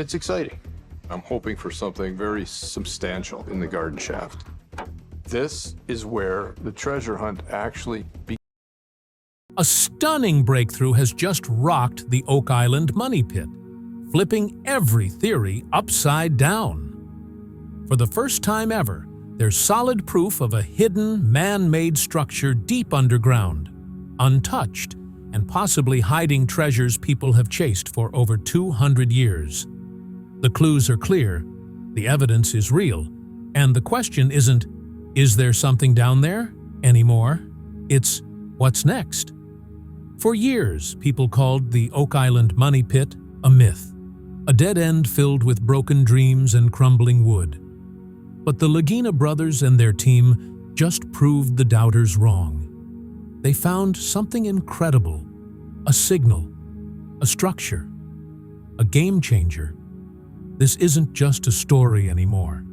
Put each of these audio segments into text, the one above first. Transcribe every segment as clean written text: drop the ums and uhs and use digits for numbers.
It's exciting. I'm hoping for something very substantial in the garden shaft. This is where the treasure hunt actually begins. A stunning breakthrough has just rocked the Oak Island money pit, flipping every theory upside down. For the first time ever, there's solid proof of a hidden, man-made structure deep underground, untouched, and possibly hiding treasures people have chased for over 200 years. The clues are clear, the evidence is real, and the question isn't, is there something down there anymore? It's, what's next? For years, people called the Oak Island money pit a myth, a dead end filled with broken dreams and crumbling wood. But the Lagina brothers and their team just proved the doubters wrong. They found something incredible, a signal, a structure, a game changer. This isn't just a story anymore.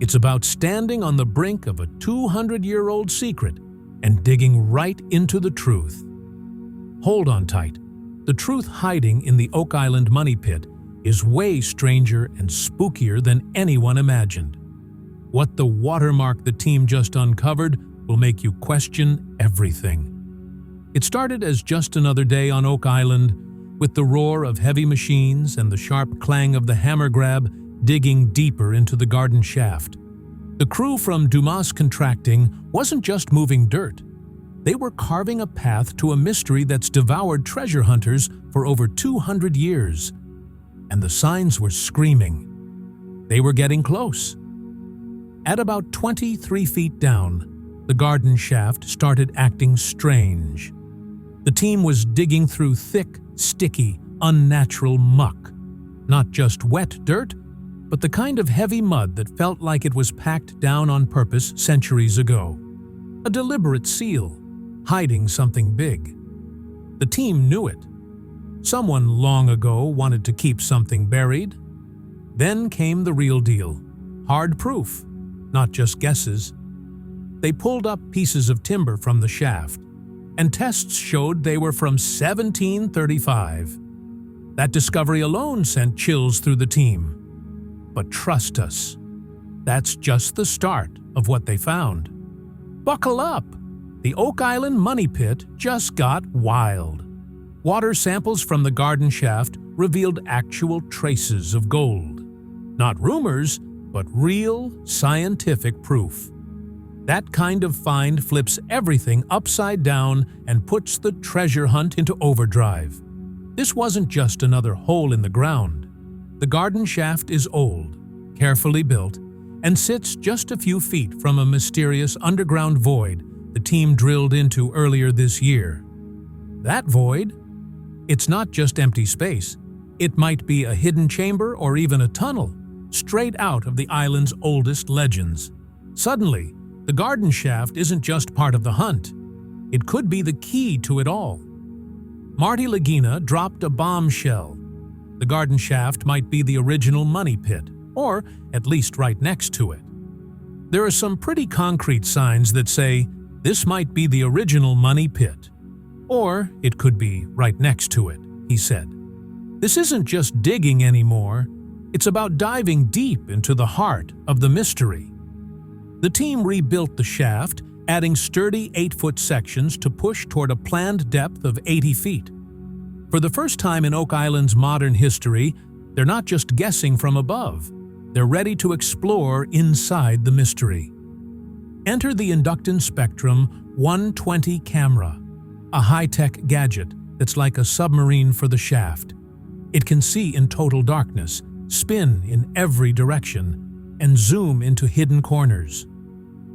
It's about standing on the brink of a 200-year-old secret and digging right into the truth. Hold on tight. The truth hiding in the Oak Island money pit is way stranger and spookier than anyone imagined. What the watermark the team just uncovered will make you question everything. It started as just another day on Oak Island, with the roar of heavy machines and the sharp clang of the hammer grab digging deeper into the garden shaft. The crew from Dumas Contracting wasn't just moving dirt. They were carving a path to a mystery that's devoured treasure hunters for over 200 years. And the signs were screaming. They were getting close. At about 23 feet down, the garden shaft started acting strange. The team was digging through thick, sticky, unnatural muck. Not just wet dirt, but the kind of heavy mud that felt like it was packed down on purpose centuries ago. A deliberate seal, hiding something big. The team knew it. Someone long ago wanted to keep something buried. Then came the real deal. Hard proof, not just guesses. They pulled up pieces of timber from the shaft, and tests showed they were from 1735. That discovery alone sent chills through the team. But trust us, that's just the start of what they found. Buckle up! The Oak Island money pit just got wild. Water samples from the garden shaft revealed actual traces of gold. Not rumors, but real scientific proof. That kind of find flips everything upside down and puts the treasure hunt into overdrive. This wasn't just another hole in the ground. The garden shaft is old, carefully built, and sits just a few feet from a mysterious underground void the team drilled into earlier this year. That void? It's not just empty space. It might be a hidden chamber or even a tunnel, straight out of the island's oldest legends. Suddenly, the garden shaft isn't just part of the hunt. It could be the key to it all. Marty Lagina dropped a bombshell. The garden shaft might be the original money pit, or at least right next to it. There are some pretty concrete signs that say this might be the original money pit, or it could be right next to it, he said. This isn't just digging anymore. It's about diving deep into the heart of the mystery. The team rebuilt the shaft, adding sturdy 8-foot sections to push toward a planned depth of 80 feet. For the first time in Oak Island's modern history, they're not just guessing from above. They're ready to explore inside the mystery. Enter the Inductin Spectrum 120 camera, a high-tech gadget that's like a submarine for the shaft. It can see in total darkness, spin in every direction, and zoom into hidden corners.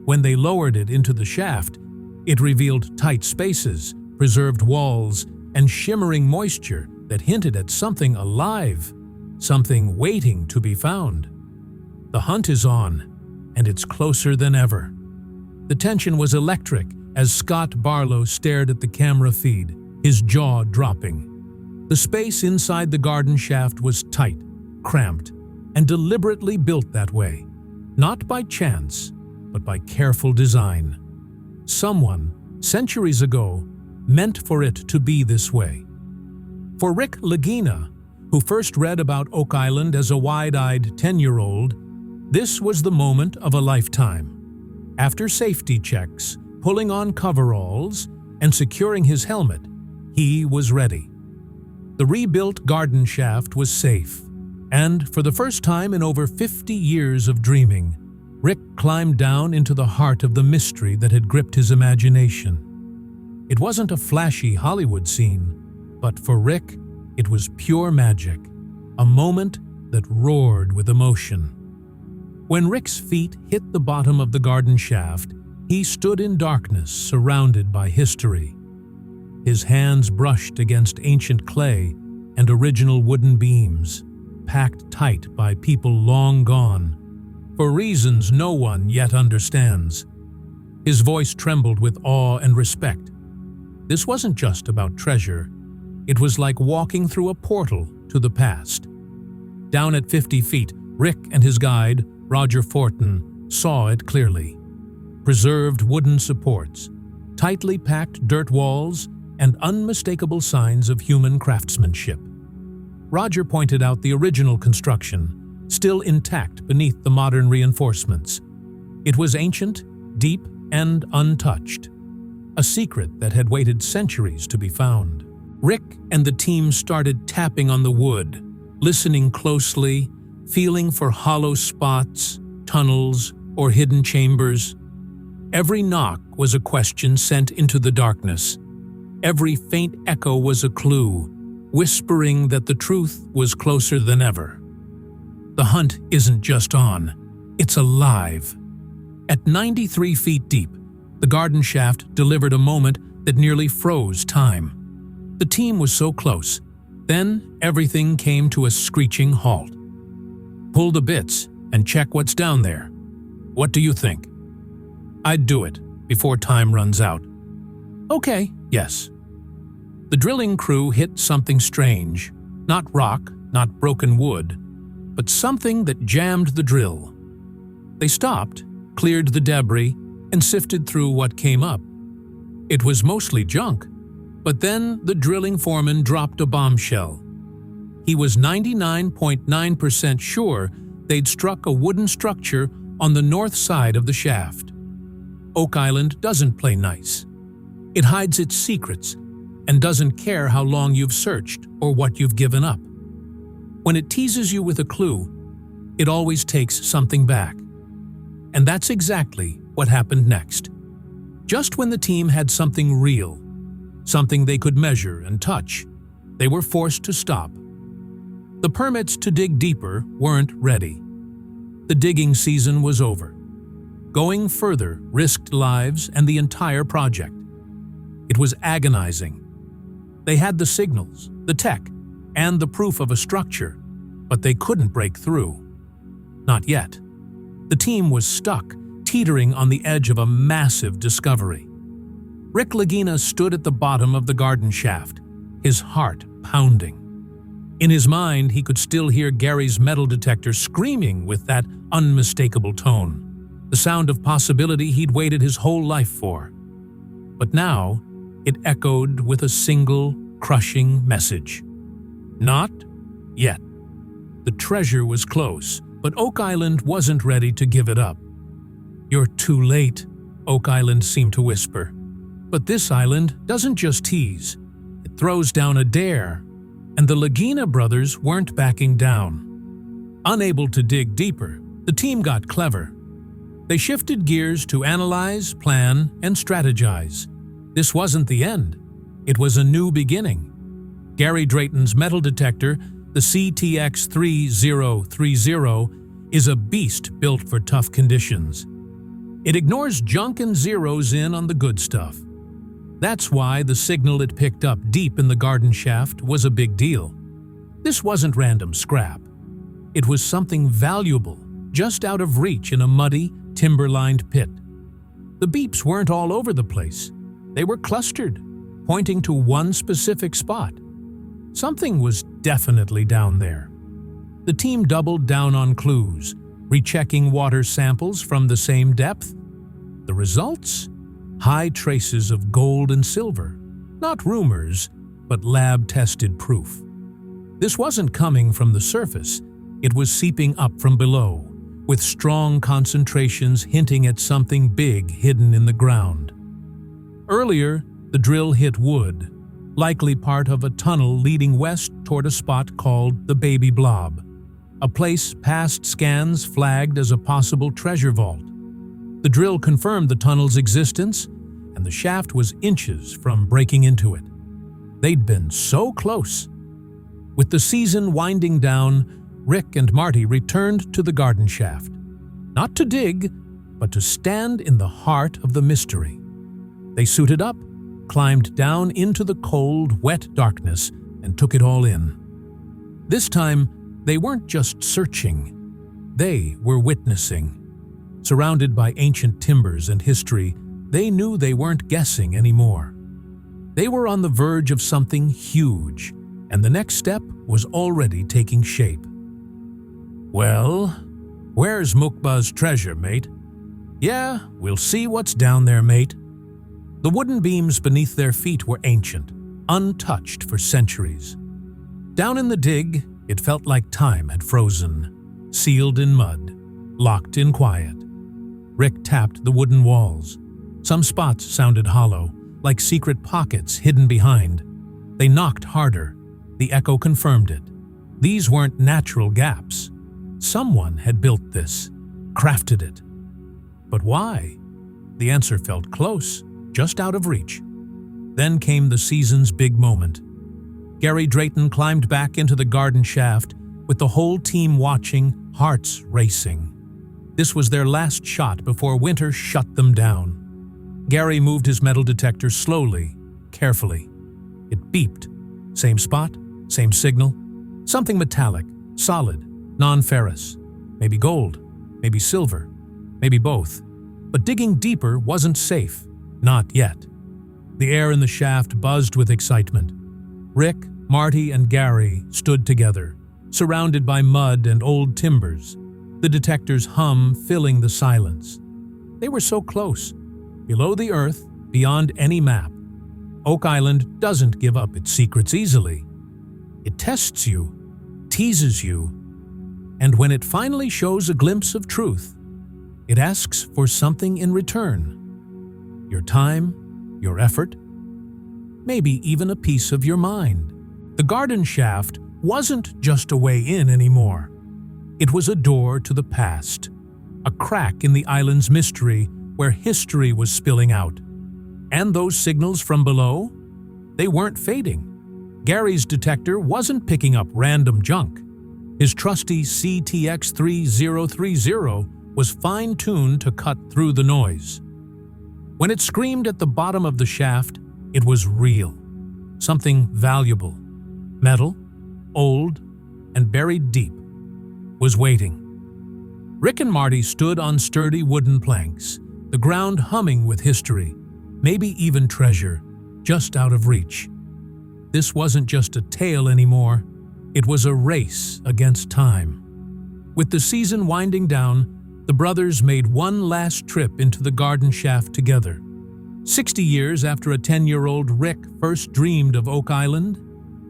When they lowered it into the shaft, it revealed tight spaces, preserved walls, and shimmering moisture that hinted at something alive, something waiting to be found. The hunt is on, and it's closer than ever. The tension was electric as Scott Barlow stared at the camera feed, his jaw dropping. The space inside the garden shaft was tight, cramped, and deliberately built that way, not by chance, but by careful design. Someone, centuries ago, meant for it to be this way. For Rick Lagina, who first read about Oak Island as a wide-eyed 10-year-old, this was the moment of a lifetime. After safety checks, pulling on coveralls, and securing his helmet, he was ready. The rebuilt garden shaft was safe, and for the first time in over 50 years of dreaming, Rick climbed down into the heart of the mystery that had gripped his imagination. It wasn't a flashy Hollywood scene, but for Rick, it was pure magic, a moment that roared with emotion. When Rick's feet hit the bottom of the garden shaft, he stood in darkness, surrounded by history. His hands brushed against ancient clay and original wooden beams, packed tight by people long gone, for reasons no one yet understands. His voice trembled with awe and respect. This wasn't just about treasure. It was like walking through a portal to the past. Down at 50 feet, Rick and his guide, Roger Fortin, saw it clearly. Preserved wooden supports, tightly packed dirt walls, and unmistakable signs of human craftsmanship. Roger pointed out the original construction, still intact beneath the modern reinforcements. It was ancient, deep, and untouched, a secret that had waited centuries to be found. Rick and the team started tapping on the wood, listening closely, feeling for hollow spots, tunnels, or hidden chambers. Every knock was a question sent into the darkness. Every faint echo was a clue, whispering that the truth was closer than ever. The hunt isn't just on, it's alive. At 93 feet deep, the garden shaft delivered a moment that nearly froze time. The team was so close. Then everything came to a screeching halt. Pull the bits and check what's down there. What do you think? I'd do it before time runs out. Okay, yes. The drilling crew hit something strange. Not rock, not broken wood, but something that jammed the drill. They stopped, cleared the debris, and sifted through what came up. It was mostly junk, but then the drilling foreman dropped a bombshell. He was 99.9% sure they'd struck a wooden structure on the north side of the shaft. Oak Island doesn't play nice. It hides its secrets and doesn't care how long you've searched or what you've given up. When it teases you with a clue, it always takes something back. And that's exactly what happened next. Just when the team had something real, something they could measure and touch, they were forced to stop. The permits to dig deeper weren't ready. The digging season was over. Going further risked lives and the entire project. It was agonizing. They had the signals, the tech, and the proof of a structure, but they couldn't break through. Not yet. The team was stuck, teetering on the edge of a massive discovery. Rick Lagina stood at the bottom of the garden shaft, his heart pounding. In his mind, he could still hear Gary's metal detector screaming with that unmistakable tone, the sound of possibility he'd waited his whole life for. But now, it echoed with a single, crushing message. Not yet. The treasure was close, but Oak Island wasn't ready to give it up. You're too late, Oak Island seemed to whisper. But this island doesn't just tease. It throws down a dare. And the Lagina brothers weren't backing down. Unable to dig deeper, the team got clever. They shifted gears to analyze, plan, and strategize. This wasn't the end. It was a new beginning. Gary Drayton's metal detector, the CTX 3030, is a beast built for tough conditions. It ignores junk and zeroes in on the good stuff. That's why the signal it picked up deep in the garden shaft was a big deal. This wasn't random scrap. It was something valuable, just out of reach in a muddy, timber-lined pit. The beeps weren't all over the place. They were clustered, pointing to one specific spot. Something was definitely down there. The team doubled down on clues, rechecking water samples from the same depth. The results? High traces of gold and silver. Not rumors, but lab-tested proof. This wasn't coming from the surface, it was seeping up from below, with strong concentrations hinting at something big hidden in the ground. Earlier, the drill hit wood, likely part of a tunnel leading west toward a spot called the Baby Blob, a place past scans flagged as a possible treasure vault. The drill confirmed the tunnel's existence, and the shaft was inches from breaking into it. They'd been so close. With the season winding down, Rick and Marty returned to the garden shaft, not to dig, but to stand in the heart of the mystery. They suited up, climbed down into the cold, wet darkness, and took it all in. This time, they weren't just searching. They were witnessing. Surrounded by ancient timbers and history, they knew they weren't guessing anymore. They were on the verge of something huge, and the next step was already taking shape. "Well, where's Mukba's treasure, mate?" "Yeah, we'll see what's down there, mate." The wooden beams beneath their feet were ancient, untouched for centuries. Down in the dig, it felt like time had frozen, sealed in mud, locked in quiet. Rick tapped the wooden walls. Some spots sounded hollow, like secret pockets hidden behind. They knocked harder. The echo confirmed it. These weren't natural gaps. Someone had built this, crafted it. But why? The answer felt close, just out of reach. Then came the season's big moment. Gary Drayton climbed back into the garden shaft, with the whole team watching, hearts racing. This was their last shot before winter shut them down. Gary moved his metal detector slowly, carefully. It beeped. Same spot, same signal. Something metallic, solid, non-ferrous. Maybe gold, maybe silver, maybe both. But digging deeper wasn't safe. Not yet. The air in the shaft buzzed with excitement. Rick, Marty, and Gary stood together, surrounded by mud and old timbers, the detector's hum filling the silence. They were so close, below the earth, beyond any map. Oak Island doesn't give up its secrets easily. It tests you, teases you, and when it finally shows a glimpse of truth, it asks for something in return. Your time, your effort, maybe even a piece of your mind. The garden shaft wasn't just a way in anymore. It was a door to the past, a crack in the island's mystery where history was spilling out. And those signals from below? They weren't fading. Gary's detector wasn't picking up random junk. His trusty CTX-3030 was fine-tuned to cut through the noise. When it screamed at the bottom of the shaft, it was real. Something valuable, metal, old, and buried deep, was waiting. Rick and Marty stood on sturdy wooden planks, the ground humming with history, maybe even treasure, just out of reach. This wasn't just a tale anymore, it was a race against time. With the season winding down, the brothers made one last trip into the garden shaft together. 60 years after a 10-year-old Rick first dreamed of Oak Island,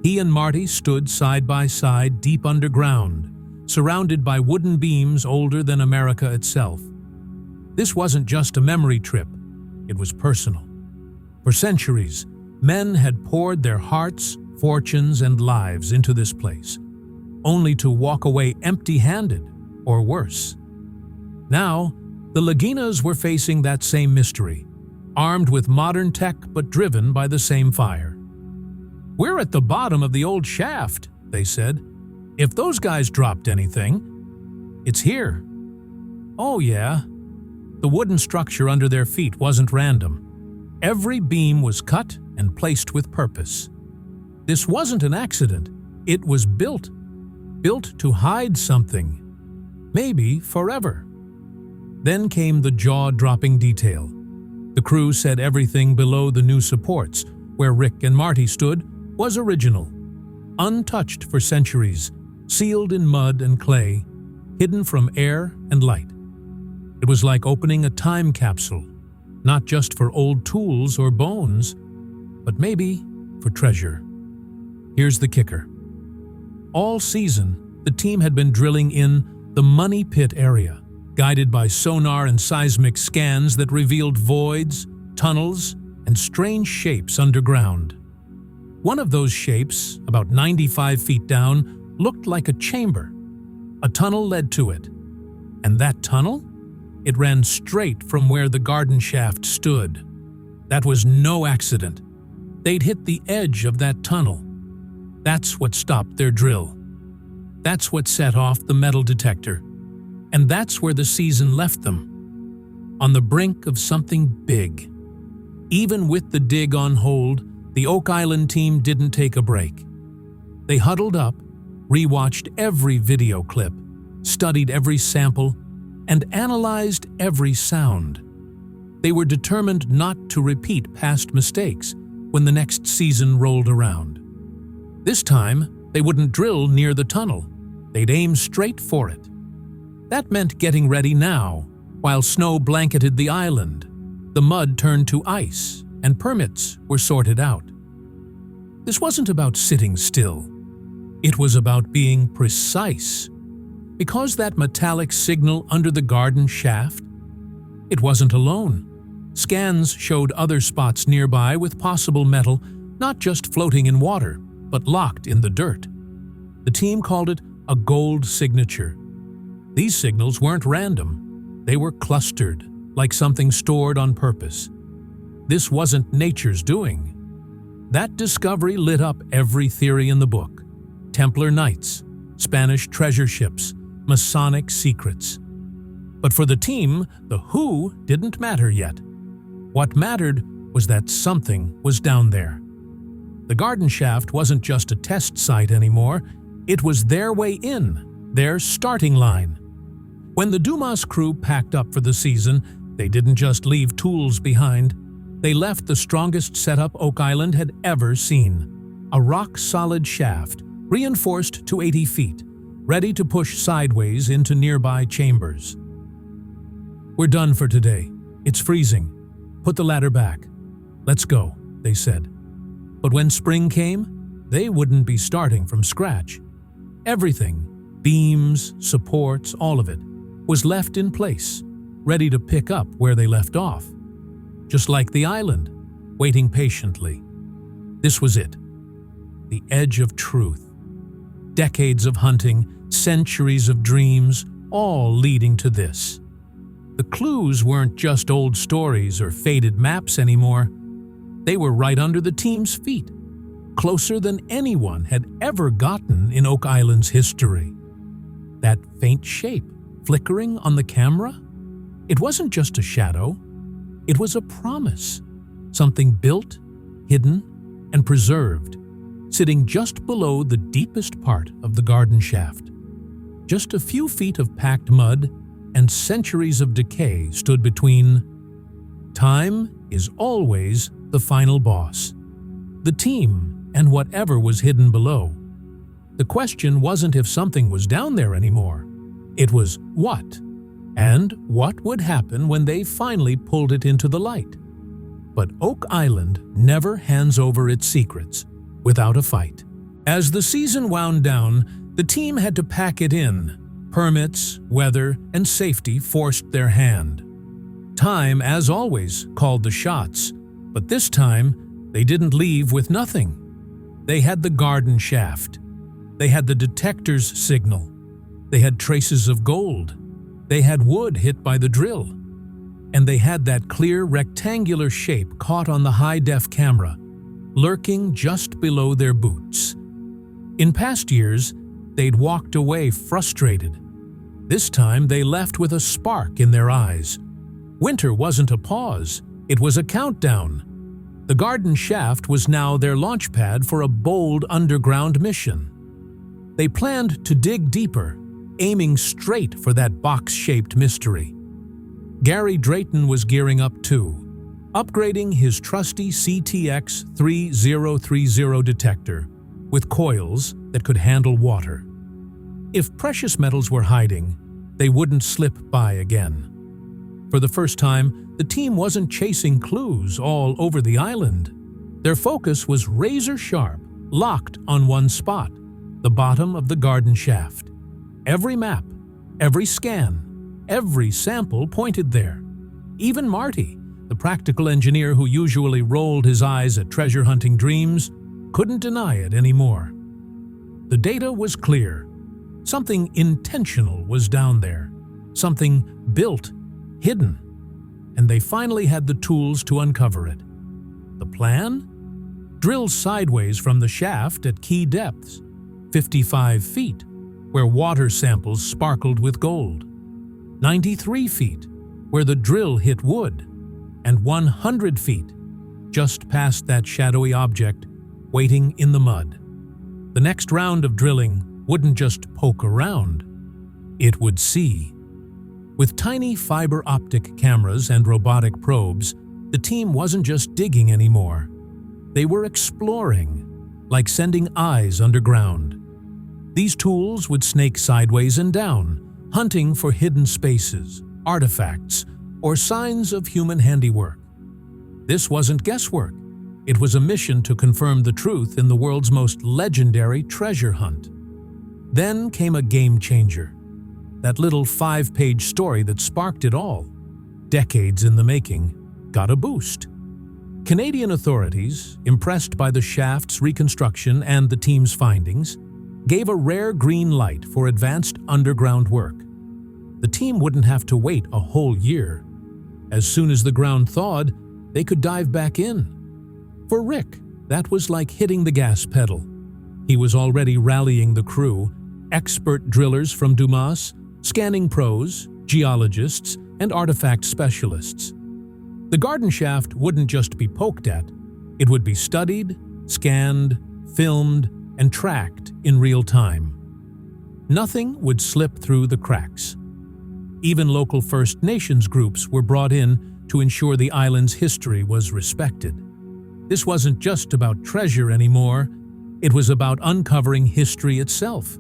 he and Marty stood side by side deep underground, surrounded by wooden beams older than America itself. This wasn't just a memory trip, it was personal. For centuries, men had poured their hearts, fortunes, and lives into this place, only to walk away empty-handed, or worse. Now, the Laginas were facing that same mystery, armed with modern tech but driven by the same fire. "We're at the bottom of the old shaft," they said. "If those guys dropped anything, it's here." Oh yeah. The wooden structure under their feet wasn't random. Every beam was cut and placed with purpose. This wasn't an accident. It was built to hide something, maybe forever. Then came the jaw-dropping detail. The crew said everything below the new supports, where Rick and Marty stood, was original, untouched for centuries, sealed in mud and clay, hidden from air and light. It was like opening a time capsule, not just for old tools or bones, but maybe for treasure. Here's the kicker. All season, the team had been drilling in the Money Pit area, guided by sonar and seismic scans that revealed voids, tunnels, and strange shapes underground. One of those shapes, about 95 feet down, looked like a chamber. A tunnel led to it. And that tunnel? It ran straight from where the garden shaft stood. That was no accident. They'd hit the edge of that tunnel. That's what stopped their drill. That's what set off the metal detector. And that's where the season left them, on the brink of something big. Even with the dig on hold, the Oak Island team didn't take a break. They huddled up, rewatched every video clip, studied every sample, and analyzed every sound. They were determined not to repeat past mistakes when the next season rolled around. This time, they wouldn't drill near the tunnel. They'd aim straight for it. That meant getting ready now, while snow blanketed the island. The mud turned to ice, and permits were sorted out. This wasn't about sitting still. It was about being precise. Because that metallic signal under the garden shaft, it wasn't alone. Scans showed other spots nearby with possible metal, not just floating in water, but locked in the dirt. The team called it a gold signature. These signals weren't random. They were clustered, like something stored on purpose. This wasn't nature's doing. That discovery lit up every theory in the book. Templar Knights, Spanish treasure ships, Masonic secrets. But for the team, the who didn't matter yet. What mattered was that something was down there. The garden shaft wasn't just a test site anymore. It was their way in, their starting line. When the Dumas crew packed up for the season, they didn't just leave tools behind. They left the strongest setup Oak Island had ever seen. A rock-solid shaft, reinforced to 80 feet, ready to push sideways into nearby chambers. "We're done for today. It's freezing. Put the ladder back. Let's go," they said. But when spring came, they wouldn't be starting from scratch. Everything, beams, supports, all of it, was left in place, ready to pick up where they left off. Just like the island, waiting patiently. This was it. The edge of truth. Decades of hunting, centuries of dreams, all leading to this. The clues weren't just old stories or faded maps anymore. They were right under the team's feet, closer than anyone had ever gotten in Oak Island's history. That faint shape flickering on the camera? It wasn't just a shadow. It was a promise. Something built, hidden, and preserved, sitting just below the deepest part of the garden shaft. Just a few feet of packed mud and centuries of decay stood between. Time is always the final boss. The team and whatever was hidden below. The question wasn't if something was down there anymore. It was what, and what would happen when they finally pulled it into the light. But Oak Island never hands over its secrets without a fight. As the season wound down, the team had to pack it in. Permits, weather, and safety forced their hand. Time, as always, called the shots, but this time they didn't leave with nothing. They had the garden shaft. They had the detector's signal. They had traces of gold. They had wood hit by the drill. And they had that clear rectangular shape caught on the high-def camera, lurking just below their boots. In past years, they'd walked away frustrated. This time they left with a spark in their eyes. Winter wasn't a pause, it was a countdown. The garden shaft was now their launchpad for a bold underground mission. They planned to dig deeper, aiming straight for that box-shaped mystery. Gary Drayton was gearing up too, upgrading his trusty CTX 3030 detector with coils that could handle water. If precious metals were hiding, they wouldn't slip by again. For the first time, the team wasn't chasing clues all over the island. Their focus was razor-sharp, locked on one spot, the bottom of the garden shaft. Every map, every scan, every sample pointed there. Even Marty, the practical engineer who usually rolled his eyes at treasure hunting dreams, couldn't deny it anymore. The data was clear. Something intentional was down there. Something built, hidden. And they finally had the tools to uncover it. The plan? Drill sideways from the shaft at key depths, 55 feet, where water samples sparkled with gold, 93 feet, where the drill hit wood, and 100 feet, just past that shadowy object, waiting in the mud. The next round of drilling wouldn't just poke around, it would see. With tiny fiber optic cameras and robotic probes, the team wasn't just digging anymore. They were exploring, like sending eyes underground. These tools would snake sideways and down, hunting for hidden spaces, artifacts, or signs of human handiwork. This wasn't guesswork. It was a mission to confirm the truth in the world's most legendary treasure hunt. Then came a game changer. That little 5-page story that sparked it all, decades in the making, got a boost. Canadian authorities, impressed by the shaft's reconstruction and the team's findings, gave a rare green light for advanced underground work. The team wouldn't have to wait a whole year. As soon as the ground thawed, they could dive back in. For Rick, that was like hitting the gas pedal. He was already rallying the crew, expert drillers from Dumas, scanning pros, geologists, and artifact specialists. The garden shaft wouldn't just be poked at, it would be studied, scanned, filmed, and tracked in real time. Nothing would slip through the cracks. Even local First Nations groups were brought in to ensure the island's history was respected. This wasn't just about treasure anymore, it was about uncovering history itself.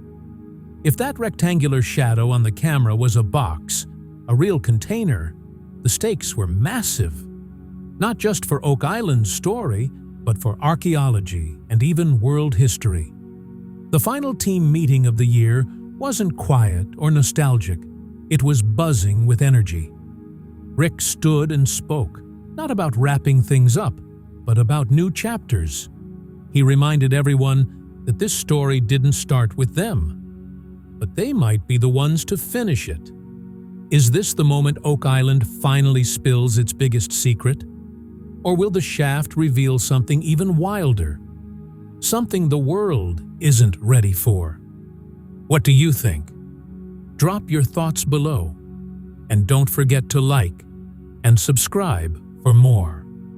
If that rectangular shadow on the camera was a box, a real container, the stakes were massive. Not just for Oak Island's story, but for archaeology and even world history. The final team meeting of the year wasn't quiet or nostalgic. It was buzzing with energy. Rick stood and spoke, not about wrapping things up, but about new chapters. He reminded everyone that this story didn't start with them, but they might be the ones to finish it. Is this the moment Oak Island finally spills its biggest secret? Or will the shaft reveal something even wilder? Something the world isn't ready for? What do you think? Drop your thoughts below. And don't forget to like and subscribe for more.